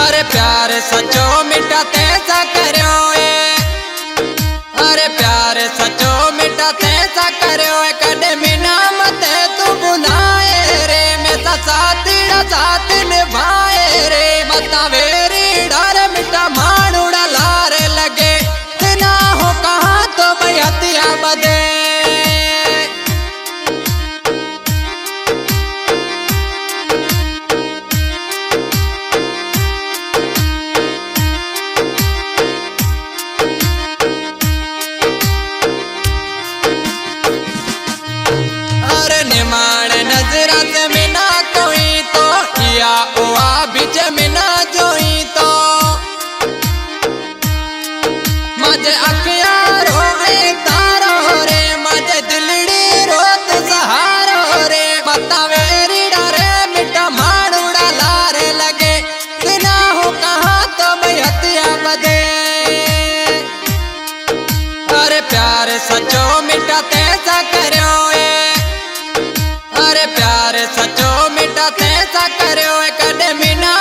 अरे प्यार सचो मिटा तैसा करो अरे प्यार सचो मिटा तैसा करो कदे मिना मत तू बुलाए रे मैं साथ निभाए रे मता वेरी डर मिटा मानुड़ा लारे लगे ना हो कहा तो भाई हथिया बदे निमाण नजरा से मिना कोई तो या ओआ बीच मिना जोई तो मजे अखिया रोए तारो रे मजे दिलड़ी रोत सहारो रे बतावेरी डरे मिटा मानुड़ा लारे लगे बिना हो कहा तो मैं हथिया बदे अरे प्यार सचो मिटा तैसा करो अरे प्यार सचो मिटा तैसा करो कदे मिना